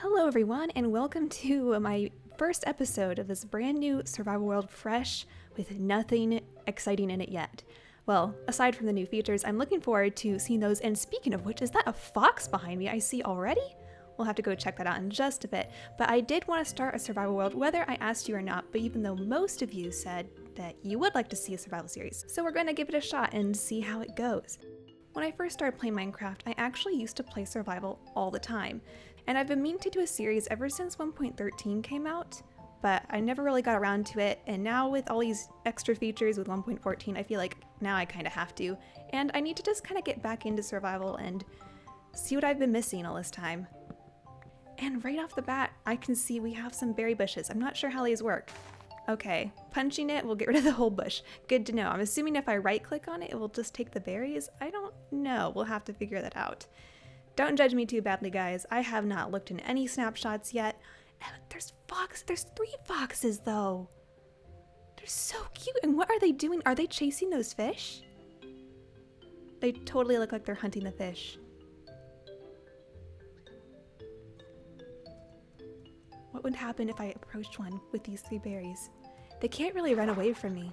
Hello everyone, and welcome to my first episode of this brand new survival world, fresh with nothing exciting in it yet. Well, aside from the new features, I'm looking forward to seeing those, and speaking of which, is that a fox behind me I see already? We'll have to go check that out in just a bit, but I did want to start a survival world whether I asked you or not, but even though most of you said that you would like to see a survival series, so we're going to give it a shot and see how it goes. When I first started playing Minecraft, I actually used to play survival all the time, and I've been meaning to do a series ever since 1.13 came out, but I never really got around to it, and now with all these extra features with 1.14, I feel like now I kind of have to, and I need to just kind of get back into survival and see what I've been missing all this time. And right off the bat, I can see we have some berry bushes. I'm not sure how these work. Okay, punching it will get rid of the whole bush. Good to know. I'm assuming if I right click on it, it will just take the berries? I don't know. We'll have to figure that out. Don't judge me too badly, guys. I have not looked in any snapshots yet. There's 3 foxes though. They're so cute. And what are they doing? Are they chasing those fish? They totally look like they're hunting the fish. What would happen if I approached one with these 3 berries? They can't really run away from me.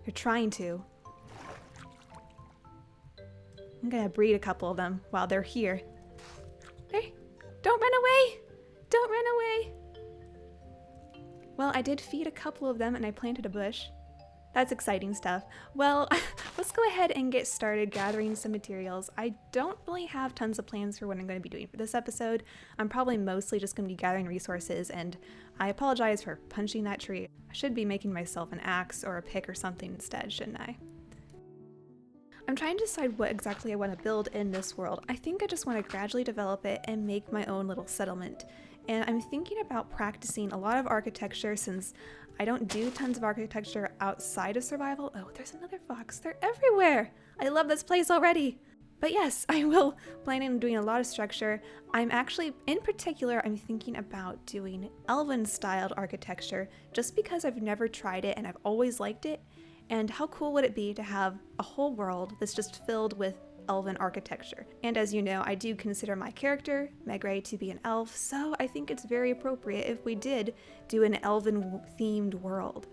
They're trying to. I'm gonna breed a couple of them while they're here. Hey, don't run away! Don't run away! Well, I did feed a couple of them and I planted a bush. That's exciting stuff. Well, let's go ahead and get started gathering some materials. I don't really have tons of plans for what I'm going to be doing for this episode. I'm probably mostly just going to be gathering resources, and I apologize for punching that tree. I should be making myself an axe or a pick or something instead, shouldn't I? I'm trying to decide what exactly I want to build in this world. I think I just want to gradually develop it and make my own little settlement. And I'm thinking about practicing a lot of architecture since I don't do tons of architecture outside of survival. Oh, there's another fox. They're everywhere. I love this place already. But yes, I will plan on doing a lot of structure. I'm actually, in particular, I'm thinking about doing elven-styled architecture just because I've never tried it and I've always liked it. And how cool would it be to have a whole world that's just filled with elven architecture? And as you know, I do consider my character, MegRae, to be an elf, so I think it's very appropriate if we did do an elven-themed world.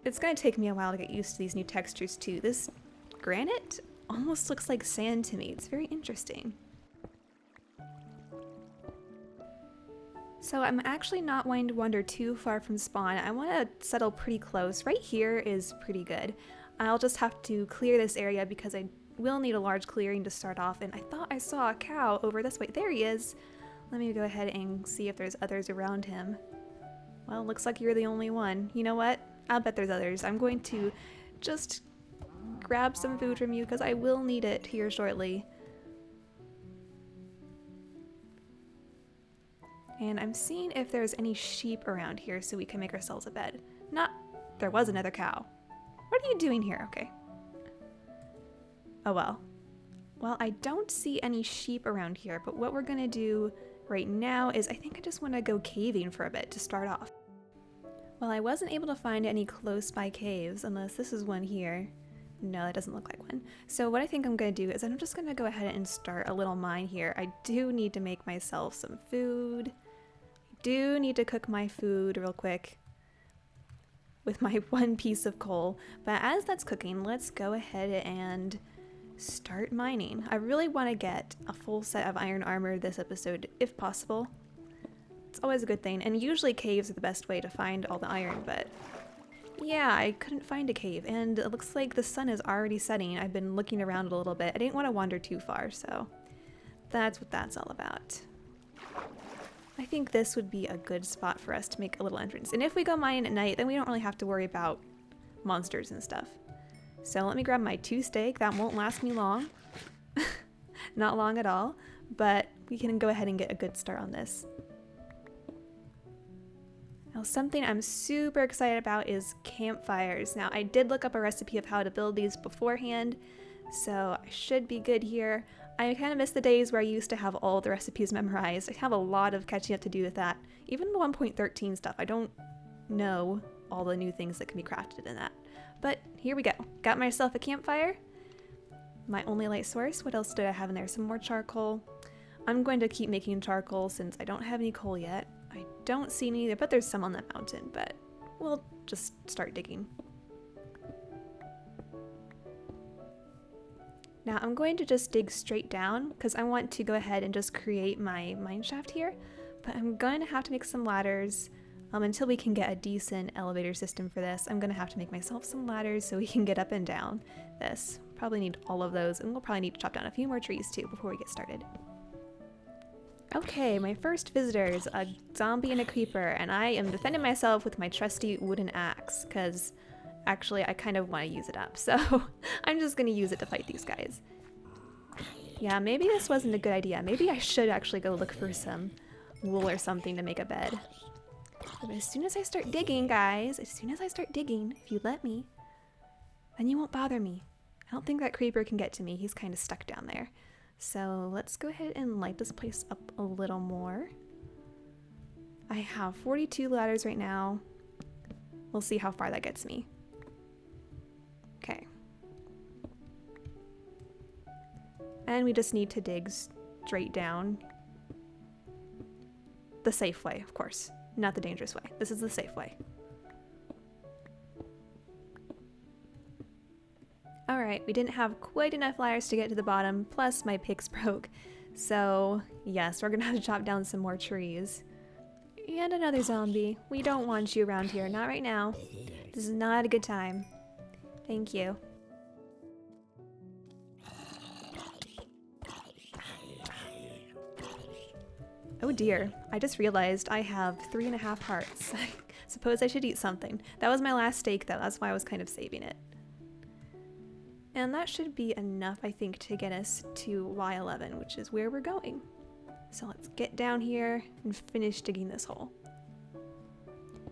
It's going to take me a while to get used to these new textures too. This granite almost looks like sand to me. It's very interesting. So I'm actually not wanting to wander too far from spawn. I want to settle pretty close. Right here is pretty good. I'll just have to clear this area because I will need a large clearing to start off, and I thought I saw a cow over this way. There he is. Let me go ahead and see if there's others around him. Well, looks like you're the only one. You know what? I'll bet there's others. I'm going to just grab some food from you because I will need it here shortly. And I'm seeing if there's any sheep around here so we can make ourselves a bed. There was another cow. What are you doing here? Okay. Oh well. Well, I don't see any sheep around here, but what we're gonna do right now is I think I just want to go caving for a bit to start off. Well, I wasn't able to find any close by caves unless this is one here. No, that doesn't look like one. So what I think I'm going to do is I'm just going to go ahead and start a little mine here. I do need to make myself some food. I do need to cook my food real quick with my 1 piece of coal. But as that's cooking, let's go ahead and start mining. I really want to get a full set of iron armor this episode if possible. It's always a good thing, and usually caves are the best way to find all the iron, but yeah, I couldn't find a cave, and it looks like the sun is already setting. I've been looking around a little bit. I didn't want to wander too far, so that's what that's all about. I think this would be a good spot for us to make a little entrance, and if we go mining at night, then we don't really have to worry about monsters and stuff. So let me grab my 2 steak. That won't last me long. Not long at all, but we can go ahead and get a good start on this. Now, something I'm super excited about is campfires. Now, I did look up a recipe of how to build these beforehand, so I should be good here. I kind of miss the days where I used to have all the recipes memorized. I have a lot of catching up to do with that. Even the 1.13 stuff, I don't know all the new things that can be crafted in that. But here we go. Got myself a campfire. My only light source. What else did I have in there? Some more charcoal. I'm going to keep making charcoal since I don't have any coal yet. I don't see any either, but there's some on the mountain, but we'll just start digging. Now I'm going to just dig straight down because I want to go ahead and just create my mine shaft here, but I'm going to have to make some ladders until we can get a decent elevator system for this. I'm going to have to make myself some ladders so we can get up and down this. Probably need all of those, and we'll probably need to chop down a few more trees too before we get started. Okay, my first visitors, a zombie and a creeper, and I am defending myself with my trusty wooden axe, because actually I kind of want to use it up, so I'm just going to use it to fight these guys. Yeah, maybe this wasn't a good idea. Maybe I should actually go look for some wool or something to make a bed. But as soon as I start digging, guys, as soon as I start digging, if you let me, then you won't bother me. I don't think that creeper can get to me. He's kind of stuck down there. So let's go ahead and light this place up a little more. I have 42 ladders right now. We'll see how far that gets me. Okay. And we just need to dig straight down. The safe way, of course. Not the dangerous way. This is the safe way. Alright, we didn't have quite enough ladders to get to the bottom, plus my picks broke. So, yes, we're gonna have to chop down some more trees. And another zombie. We don't want you around here, not right now. This is not a good time. Thank you. Oh dear, I just realized I have 3.5 hearts. I suppose I should eat something. That was my last steak though, that's why I was kind of saving it. And that should be enough, I think, to get us to Y11, which is where we're going. So let's get down here and finish digging this hole.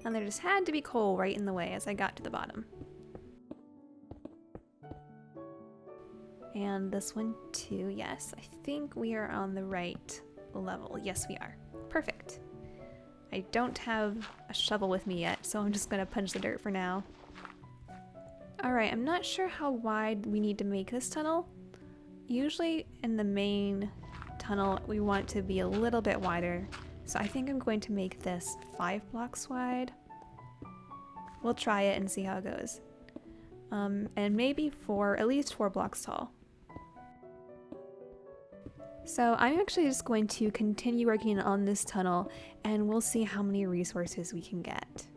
And there just had to be coal right in the way as I got to the bottom. And this one too, yes. I think we are on the right level. Yes, we are. Perfect. I don't have a shovel with me yet, so I'm just gonna punch the dirt for now. Alright, I'm not sure how wide we need to make this tunnel. Usually in the main tunnel we want to be a little bit wider, so I think I'm going to make this 5 blocks wide. We'll try it and see how it goes. And maybe at least 4 blocks tall. So I'm actually just going to continue working on this tunnel and we'll see how many resources we can get.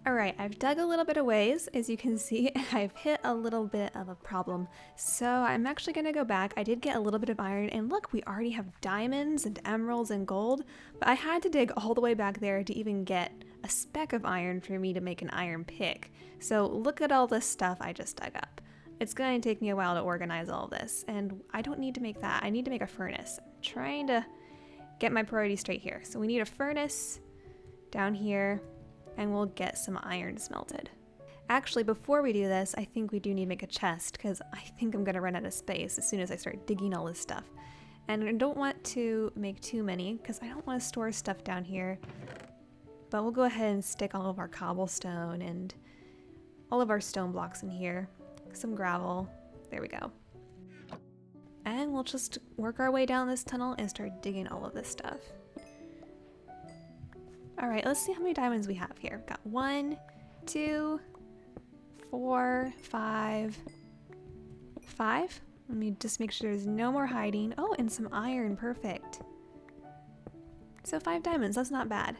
Alright, I've dug a little bit of ways, as you can see, and I've hit a little bit of a problem. So I'm actually going to go back. I did get a little bit of iron, and look, we already have diamonds and emeralds and gold, but I had to dig all the way back there to even get a speck of iron for me to make an iron pick. So look at all this stuff I just dug up. It's going to take me a while to organize all this, and I don't need to make that. I need to make a furnace. I'm trying to get my priorities straight here. So we need a furnace down here, and we'll get some iron smelted. Actually, before we do this, I think we do need to make a chest, because I think I'm going to run out of space as soon as I start digging all this stuff. And I don't want to make too many, because I don't want to store stuff down here. But we'll go ahead and stick all of our cobblestone and all of our stone blocks in here. Some gravel. There we go. And we'll just work our way down this tunnel and start digging all of this stuff. Alright, let's see how many diamonds we have here. We've got 1, 2, 4, 5. 5? Let me just make sure there's no more hiding. Oh, and some iron. Perfect. So 5 diamonds. That's not bad.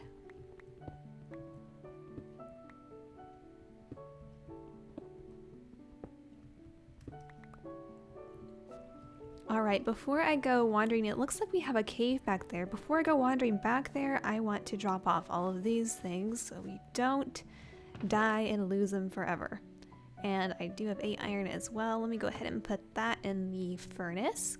Alright, before I go wandering, it looks like we have a cave back there. Before I go wandering back there, I want to drop off all of these things so we don't die and lose them forever. And I do have 8 iron as well. Let me go ahead and put that in the furnace.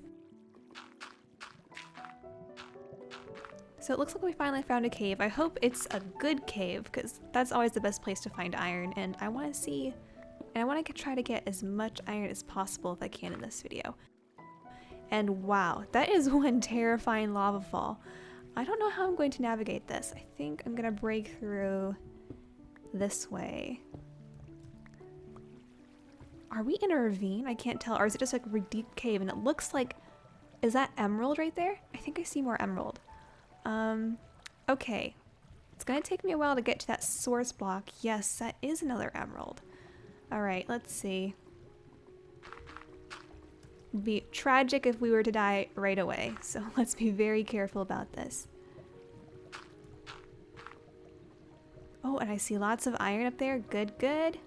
So it looks like we finally found a cave. I hope it's a good cave, because that's always the best place to find iron. And I want to see, and I want to try to get as much iron as possible if I can in this video. And wow, that is one terrifying lava fall. I don't know how I'm going to navigate this. I think I'm gonna break through this way. Are we in a ravine? I can't tell. Or is it just like a deep cave? And it looks like Is that emerald right there? I think I see more emerald. Okay. It's gonna take me a while to get to that source block. Yes, that is another emerald. Alright, let's see. It'd be tragic if we were to die right away, so let's be very careful about this. Oh, and I see lots of iron up there. Good, good.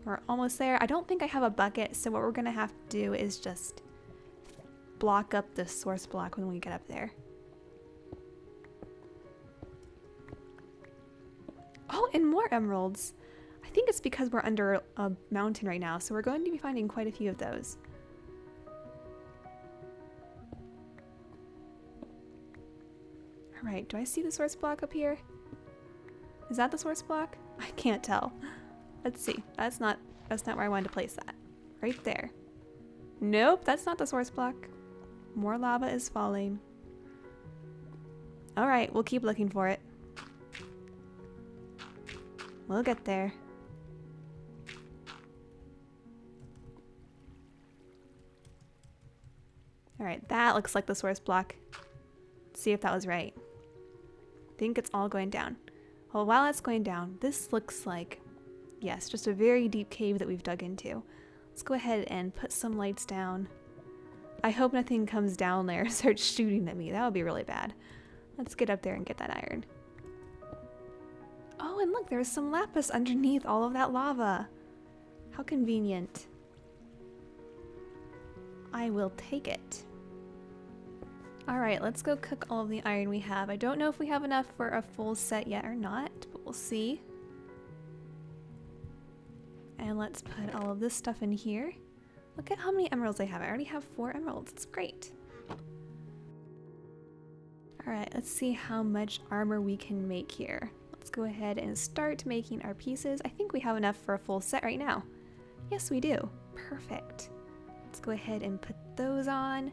We're almost there. I don't think I have a bucket, so what we're gonna have to do is just block up the source block when we get up there. Oh, and more emeralds. I think it's because we're under a mountain right now, so we're going to be finding quite a few of those. Alright, do I see the source block up here? Is that the source block? I can't tell. Let's see. That's not where I wanted to place that. Right there. Nope, that's not the source block. More lava is falling. Alright, we'll keep looking for it. We'll get there. Alright, that looks like the source block. Let's see if that was right. I think it's all going down. Well, while it's going down, this looks like, yes, just a very deep cave that we've dug into. Let's go ahead and put some lights down. I hope nothing comes down there and starts shooting at me. That would be really bad. Let's get up there and get that iron. Oh, and look, there's some lapis underneath all of that lava. How convenient. I will take it. Alright, let's go cook all of the iron we have. I don't know if we have enough for a full set yet or not, but we'll see. And let's put all of this stuff in here. Look at how many emeralds I have. I already have 4 emeralds. It's great. Alright, let's see how much armor we can make here. Let's go ahead and start making our pieces. I think we have enough for a full set right now. Yes, we do. Perfect. Let's go ahead and put those on.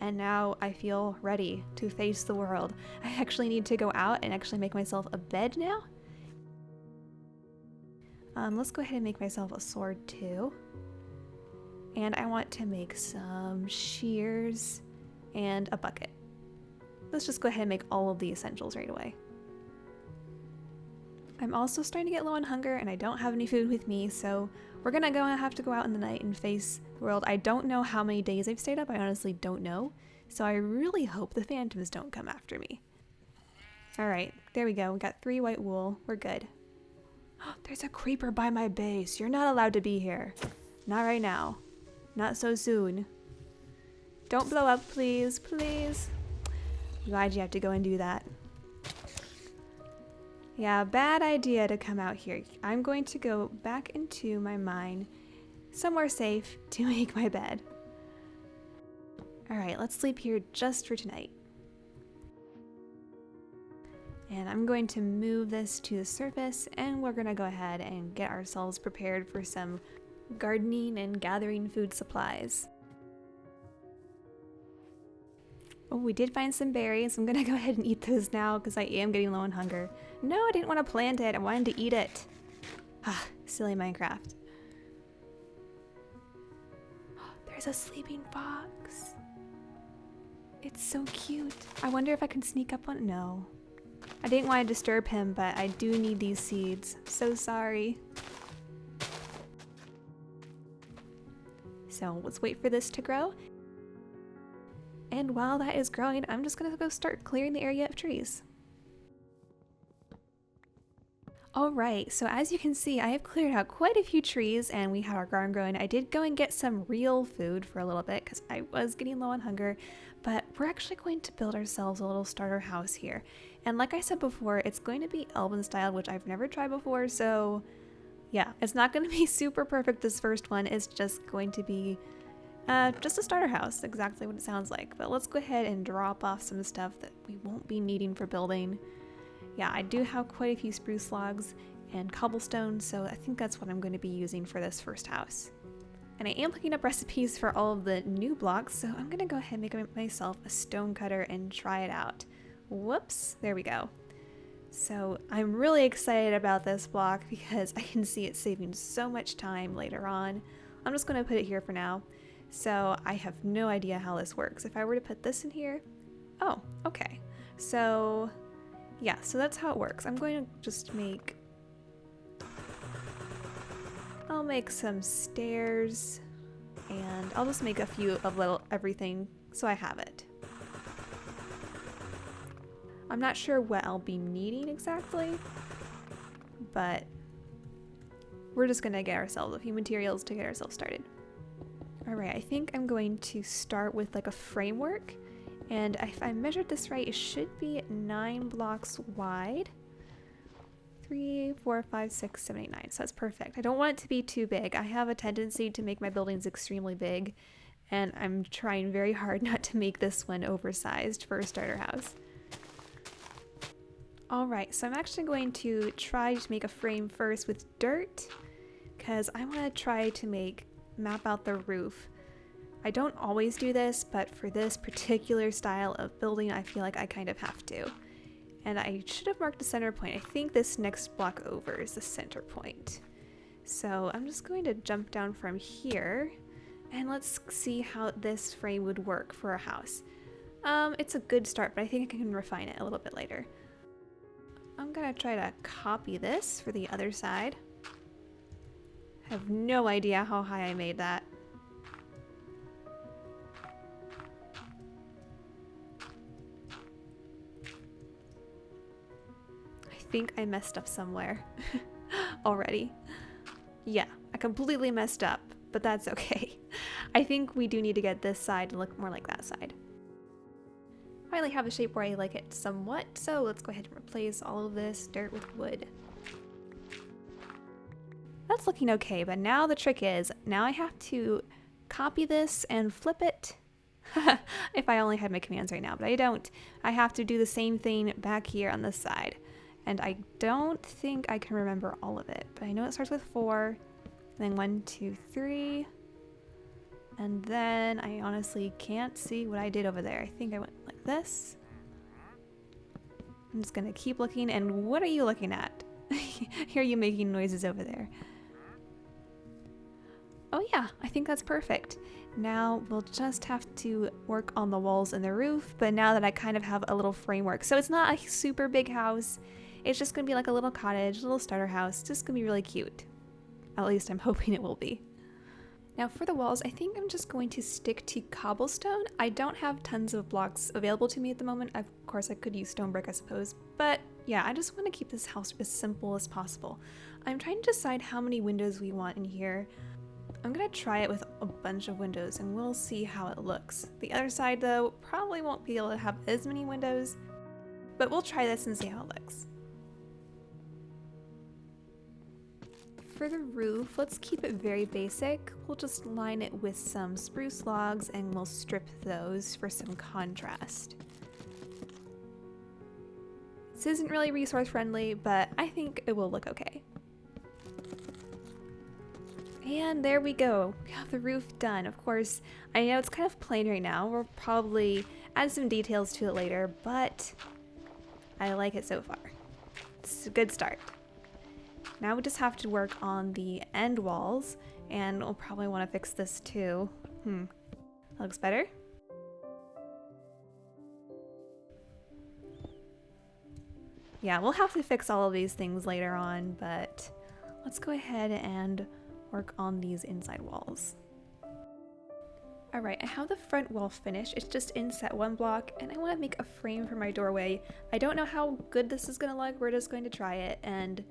And now I feel ready to face the world. I actually need to go out and actually make myself a bed now. Let's go ahead and make myself a sword too. And I want to make some shears and a bucket. Let's just go ahead and make all of the essentials right away. I'm also starting to get low on hunger and I don't have any food with me, so we're gonna have to go out in the night and face the world. I don't know how many days I've stayed up, I honestly don't know. So I really hope the phantoms don't come after me. Alright, there we go. We got 3 white wool. We're good. Oh, there's a creeper by my base. You're not allowed to be here. Not right now. Not so soon. Don't blow up, please. Please. Why'd you have to go and do that? Yeah, bad idea to come out here. I'm going to go back into my mine, somewhere safe, to make my bed. Alright, let's sleep here just for tonight. And I'm going to move this to the surface, and we're going to go ahead and get ourselves prepared for some gardening and gathering food supplies. Oh, we did find some berries. I'm gonna go ahead and eat those now because I am getting low on hunger. No, I didn't want to plant it. I wanted to eat it. Ah, silly Minecraft. There's a sleeping fox. It's so cute. I wonder if I can sneak up on it. No. I didn't want to disturb him, but I do need these seeds. I'm so sorry. So let's wait for this to grow. And while that is growing, I'm just gonna go start clearing the area of trees. Alright, so as you can see, I have cleared out quite a few trees and we have our garden growing. I did go and get some real food for a little bit because I was getting low on hunger, but we're actually going to build ourselves a little starter house here. And like I said before, it's going to be Elven style, which I've never tried before, so yeah, it's not going to be super perfect this first one. It's just going to be just a starter house, exactly what it sounds like. But let's go ahead and drop off some stuff that we won't be needing for building. Yeah, I do have quite a few spruce logs and cobblestone, so I think that's what I'm going to be using for this first house. And I am looking up recipes for all of the new blocks, so I'm going to go ahead and make myself a stone cutter and try it out. Whoops, there we go. So I'm really excited about this block because I can see it saving so much time later on. I'm just going to put it here for now. So I have no idea how this works. If I were to put this in here, oh, okay. So yeah, so that's how it works. I'm going to just I'll make some stairs and I'll just make a few of little everything so I have it. I'm not sure what I'll be needing exactly, but we're just gonna get ourselves a few materials to get ourselves started. All right, I think I'm going to start with like a framework, and if I measured this right, it should be 9 blocks wide. 3, 4, 5, 6, 7, 8, 9. So that's perfect. I don't want it to be too big. I have a tendency to make my buildings extremely big, and I'm trying very hard not to make this one oversized for a starter house. Alright, so I'm actually going to try to make a frame first with dirt, because I want to try to map out the roof. I don't always do this, but for this particular style of building, I feel like I kind of have to. And I should have marked the center point. I think this next block over is the center point. So I'm just going to jump down from here, and let's see how this frame would work for a house. It's a good start, but I think I can refine it a little bit later. I'm gonna try to copy this for the other side. I have no idea how high I made that. I think I messed up somewhere already. Yeah, I completely messed up, but that's okay. I think we do need to get this side to look more like that side. Finally have a shape where I like it somewhat, so let's go ahead and replace all of this dirt with wood. That's looking okay, but now the trick is, now I have to copy this and flip it. If I only had my commands right now, but I don't. I have to do the same thing back here on this side. And I don't think I can remember all of it, but I know it starts with 4, and then 1, 2, 3, and then I honestly can't see what I did over there. I think I went like this. I'm just gonna keep looking, and what are you looking at? Hear you making noises over there. Oh yeah, I think that's perfect. Now we'll just have to work on the walls and the roof, but now that I kind of have a little framework. So it's not a super big house. It's just gonna be like a little cottage, a little starter house. It's just gonna be really cute. At least I'm hoping it will be. Now for the walls, I think I'm just going to stick to cobblestone. I don't have tons of blocks available to me at the moment. Of course, I could use stone brick, I suppose. But yeah, I just want to keep this house as simple as possible. I'm trying to decide how many windows we want in here. I'm going to try it with a bunch of windows and we'll see how it looks. The other side, though, probably won't be able to have as many windows, but we'll try this and see how it looks. For the roof, let's keep it very basic. We'll just line it with some spruce logs and we'll strip those for some contrast. This isn't really resource friendly, but I think it will look okay. And there we go. We have the roof done. Of course, I know it's kind of plain right now. We'll probably add some details to it later, but I like it so far. It's a good start. Now we just have to work on the end walls, and we'll probably want to fix this too. That looks better. Yeah, we'll have to fix all of these things later on, but let's go ahead and work on these inside walls. Alright, I have the front wall finished. It's just inset 1 block, and I want to make a frame for my doorway. I don't know how good this is going to look. We're just going to try it, and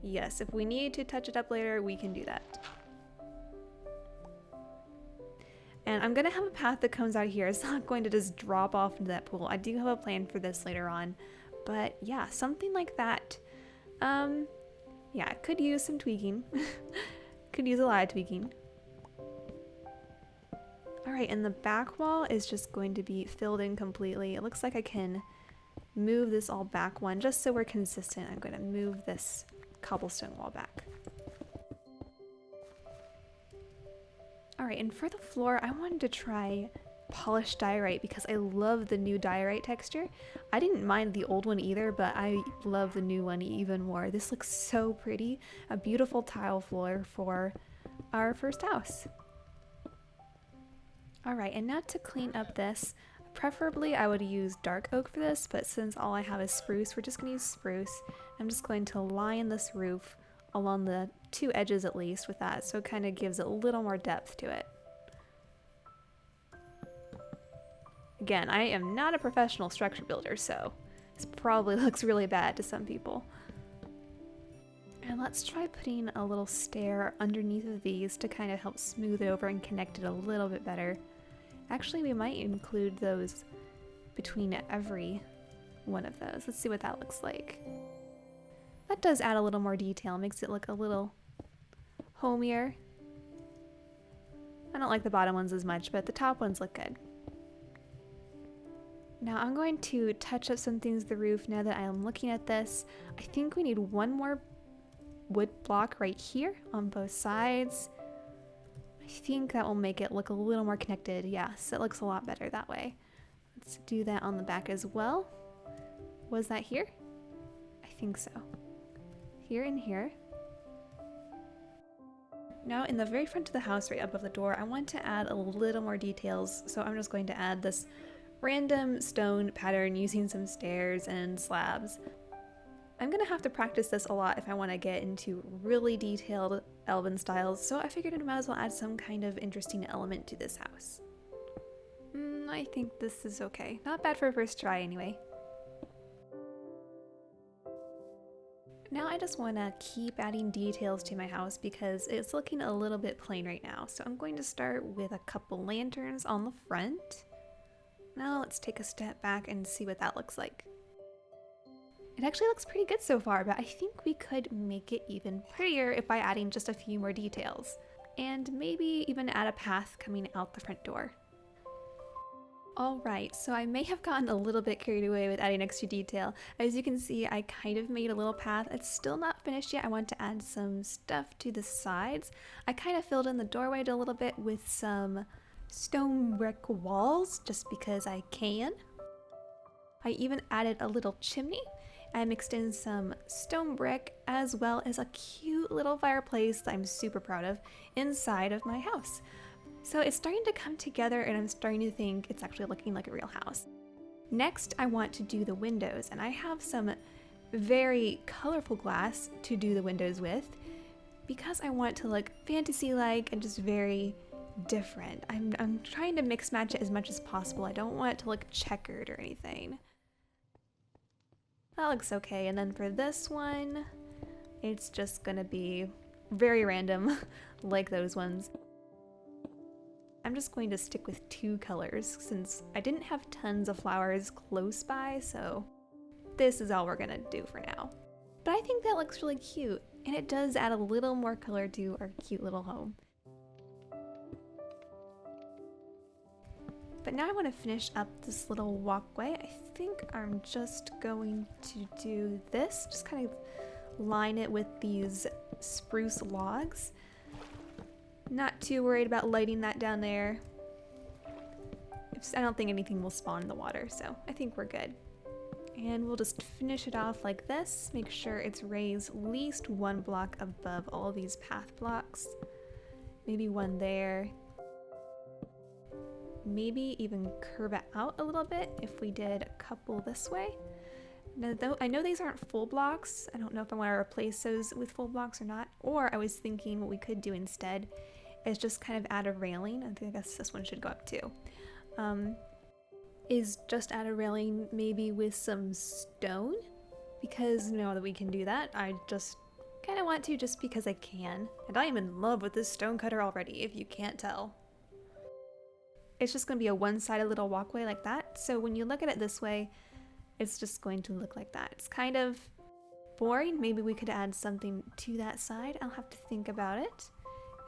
yes, if we need to touch it up later, we can do that. And I'm going to have a path that comes out here. It's not going to just drop off into that pool. I do have a plan for this later on. But yeah, something like that. Yeah, it could use some tweaking. Could use a lot of tweaking. Alright, and the back wall is just going to be filled in completely. It looks like I can move this all back one just so we're consistent. I'm going to move this cobblestone wall back. Alright, and for the floor, I wanted to try polished diorite because I love the new diorite texture. I didn't mind the old one either, but I love the new one even more. This looks so pretty. A beautiful tile floor for our first house. Alright, and now to clean up this, preferably I would use dark oak for this, but since all I have is spruce, we're just going to use spruce. I'm just going to line this roof along the two edges at least with that, so it kind of gives a little more depth to it. Again, I am not a professional structure builder, so this probably looks really bad to some people. And let's try putting a little stair underneath of these to kind of help smooth it over and connect it a little bit better. Actually, we might include those between every one of those. Let's see what that looks like. That does add a little more detail, makes it look a little homier. I don't like the bottom ones as much, but the top ones look good. Now I'm going to touch up some things to the roof now that I'm looking at this. I think we need one more wood block right here on both sides. I think that will make it look a little more connected. Yes, it looks a lot better that way. Let's do that on the back as well. Was that here? I think so. Here and here. Now in the very front of the house right above the door, I want to add a little more details, so I'm just going to add this random stone pattern using some stairs and slabs. I'm gonna have to practice this a lot if I want to get into really detailed elven styles, so I figured I might as well add some kind of interesting element to this house. I think this is okay. Not bad for a first try anyway. Now I just want to keep adding details to my house because it's looking a little bit plain right now, so I'm going to start with a couple lanterns on the front. Now let's take a step back and see what that looks like. It actually looks pretty good so far, but I think we could make it even prettier by adding just a few more details. And maybe even add a path coming out the front door. Alright, so I may have gotten a little bit carried away with adding extra detail. As you can see, I kind of made a little path. It's still not finished yet. I want to add some stuff to the sides. I kind of filled in the doorway a little bit with some stone brick walls, just because I can. I even added a little chimney. I mixed in some stone brick as well as a cute little fireplace that I'm super proud of inside of my house. So it's starting to come together and I'm starting to think it's actually looking like a real house. Next, I want to do the windows, and I have some very colorful glass to do the windows with because I want to look fantasy-like and just very different. I'm trying to mix match it as much as possible. I don't want it to look checkered or anything. That looks okay. And then for this one, it's just gonna be very random like those ones. I'm just going to stick with two colors since I didn't have tons of flowers close by, so this is all we're gonna do for now. But I think that looks really cute, and it does add a little more color to our cute little home. But now I want to finish up this little walkway. I think I'm just going to do this, just kind of line it with these spruce logs. Not too worried about lighting that down there. I don't think anything will spawn in the water, so I think we're good. And we'll just finish it off like this. Make sure it's raised at least one block above all these path blocks. Maybe one there. Maybe even curve it out a little bit if we did a couple this way. Now, though, I know these aren't full blocks. I don't know if I want to replace those with full blocks or not. Or I was thinking what we could do instead is just kind of add a railing. I guess this one should go up too. Is just add a railing maybe with some stone, because now that we can do that, I just kind of want to just because I can. And I am in love with this stone cutter already, if you can't tell. It's just going to be a one-sided little walkway like that, so when you look at it this way, it's just going to look like that. It's kind of boring. Maybe we could add something to that side. I'll have to think about it.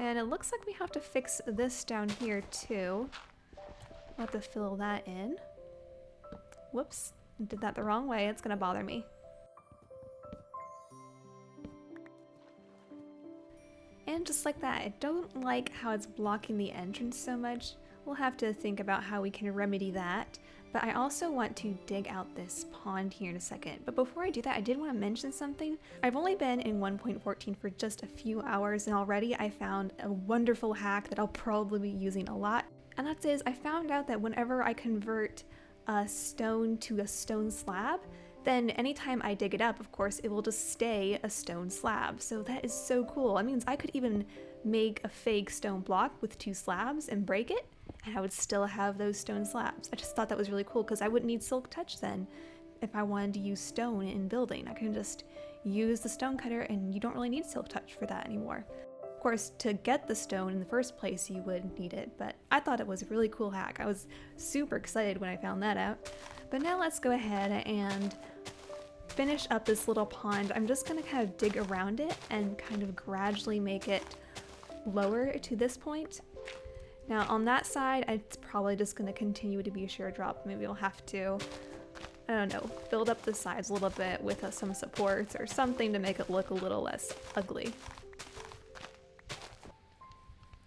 And it looks like we have to fix this down here too. We'll have to fill that in. Whoops, I did that the wrong way. It's going to bother me. And just like that, I don't like how it's blocking the entrance so much. we'll have to think about how we can remedy that. But I also want to dig out this pond here in a second. But before I do that, I did want to mention something. I've only been in 1.14 for just a few hours, and already I found a wonderful hack that I'll probably be using a lot. And that is, I found out that whenever I convert a stone to a stone slab, then anytime I dig it up, of course, it will just stay a stone slab. So that is so cool. That means I could even make a fake stone block with 2 slabs and break it, and I would still have those stone slabs. I just thought that was really cool because I wouldn't need silk touch then if I wanted to use stone in building. I can just use the stone cutter and you don't really need silk touch for that anymore. Of course, to get the stone in the first place, you would need it, but I thought it was a really cool hack. I was super excited when I found that out. But now let's go ahead and finish up this little pond. I'm just gonna kind of dig around it and kind of gradually make it lower to this point. Now on that side, it's probably just gonna continue to be a sheer drop. Maybe we'll have to, I don't know, build up the sides a little bit with some supports or something to make it look a little less ugly.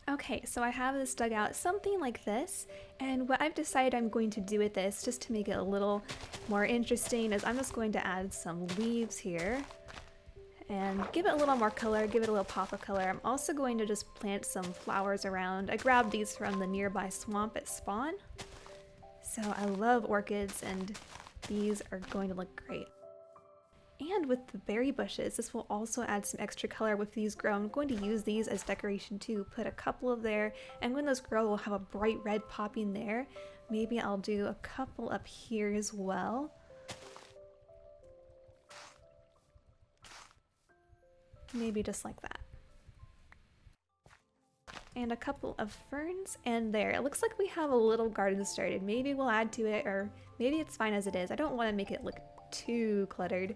Okay, so I have this dug out something like this, and what I've decided I'm going to do with this, just to make it a little more interesting, is I'm just going to add some leaves here and give it a little more color, give it a little pop of color. I'm also going to just plant some flowers around. I grabbed these from the nearby swamp at spawn. So I love orchids, and these are going to look great. And with the berry bushes, this will also add some extra color with these grow. I'm going to use these as decoration too. Put a couple of there, and when those grow, we'll have a bright red popping there. Maybe I'll do a couple up here as well. Maybe just like that. And a couple of ferns, and there. It looks like we have a little garden started. Maybe we'll add to it, or maybe it's fine as it is. I don't want to make it look too cluttered.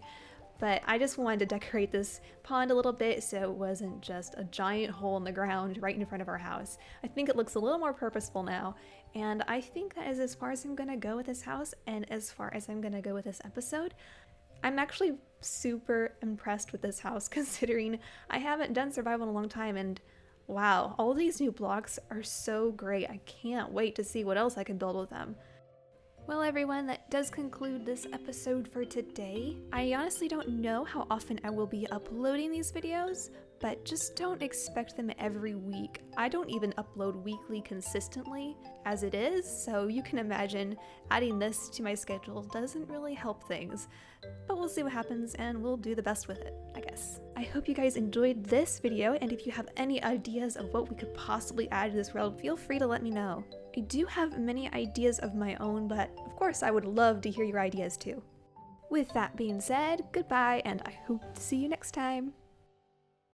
But I just wanted to decorate this pond a little bit so it wasn't just a giant hole in the ground right in front of our house. I think it looks a little more purposeful now, and I think that is as far as I'm gonna go with this house and as far as I'm gonna go with this episode. I'm actually super impressed with this house considering I haven't done survival in a long time, and wow, all these new blocks are so great. I can't wait to see what else I can build with them. Well everyone, that does conclude this episode for today. I honestly don't know how often I will be uploading these videos, but just don't expect them every week. I don't even upload weekly consistently as it is, so you can imagine adding this to my schedule doesn't really help things. But we'll see what happens and we'll do the best with it, I guess. I hope you guys enjoyed this video, and if you have any ideas of what we could possibly add to this world, feel free to let me know. I do have many ideas of my own, but of course I would love to hear your ideas too. With that being said, goodbye, and I hope to see you next time.